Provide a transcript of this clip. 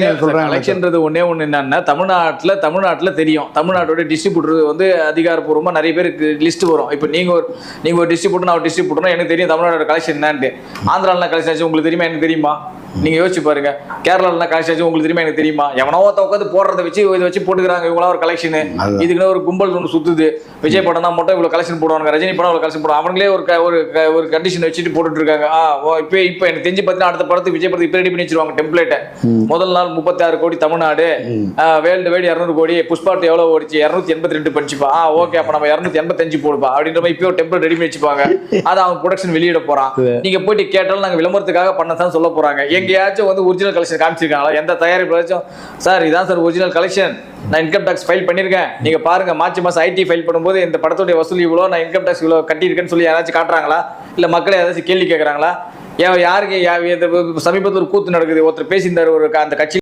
கலெக்ஷன்றது ஒன்னே ஒன்று என்னன்னா தமிழ்நாட்டுல தெரியும். தமிழ்நாட்டோட டிஸ்ட்ரிபியூட்டர் வந்து அதிகாரப்பூர்வமா நிறைய பேருக்கு லிஸ்ட் வரும். இப்போ நீங்க ஒரு டிஸ்ட்ரிபியூட்டர், நான் ஒரு டிஸ்ட்ரிபியூட்டர், எனக்கு தெரியும் தமிழ்நாட்டோட கலெக்ஷன் என்னன்னு. ஆந்திரால கலெக்ஷன் உங்களுக்கு தெரியுமா? எனக்கு தெரியுமா? நீங்க யோசிச்சு பாருங்க. கேரளால கலெக்ஷன் உங்களுக்கு தெரியுமா? எனக்கு தெரியுமா? எவனோ உட்காந்து போடுறத வச்சு இதை வச்சு போட்டுக்கிறாங்க. இவங்களாம் ஒரு கலெக்ஷன், இதுக்குன்னு ஒரு கும்பல் ஒன்று சுத்துது. விஜய் படம் தான் மட்டும் இவ்வளவு கலெக்ஷன் போடுவாங்க, ரஜினி படம் இவ்வளவு கலெக்ஷன் போடுவாங்க. அவங்களே ஒரு கண்டிஷன் வச்சுட்டு போட்டுட்டு இருக்காங்க. இப்போ எனக்கு தெரிஞ்சு பார்த்தீங்கன்னா அடுத்த படத்துக்கு விஜய் படத்துக்கு இப்போ ரெடி பண்ணி வச்சிருவாங்க டெம்ப்ளேட்டை. முதல் நாள் 36 கோடி தமிழ்நாடு, வேர்ல்டு வைடு 200 கோடி, புஷ்பாட்டு எவ்வளவு ஓடிச்சு 282 படிச்சுப்பா. ஓகே, அப்ப நம்ம 285 போடுப்பா அப்படின்ற மாதிரி இப்போ டெம்ப்ளேட் ரெடி பண்ணி வச்சுப்பாங்க. அதை அவன் ப்ரொடக்ஷன் வெளியிட போறான். நீங்க போயிட்டு கேட்டாலும் நாங்க விளம்பரத்துக்காக பண்ணதான் சொல்ல போறாங்க. எங்கேயாச்சும் வந்து ஒரிஜினல் கலெக்ஷன் காமிச்சிருக்காங்களா? எந்த தயாரிப்பாச்சும் சார் இதான் சார் ஒரிஜினல் கலெக்ஷன், நான் இன்கம் டாக்ஸ் ஃபைல் பண்ணியிருக்கேன், நீங்க பாருங்க மார்ச் மாசம் ஐடி ஃபைல் பண்ணும்போது இந்த படத்துடைய வசூல் இவ்வளோ, நான் இன்கம் டாக்ஸ் இவ்வளோ கட்டியிருக்கேன்னு சொல்லி யாராச்சும் காட்டுறாங்களா? இல்லை மக்களை ஏதாச்சும் கேள்வி கேட்குறாங்களா? யாருக்கு சமீபத்தில் ஒரு கூத்து நடக்குது. ஒருத்தர் பேசியிருந்தார், அந்த கட்சி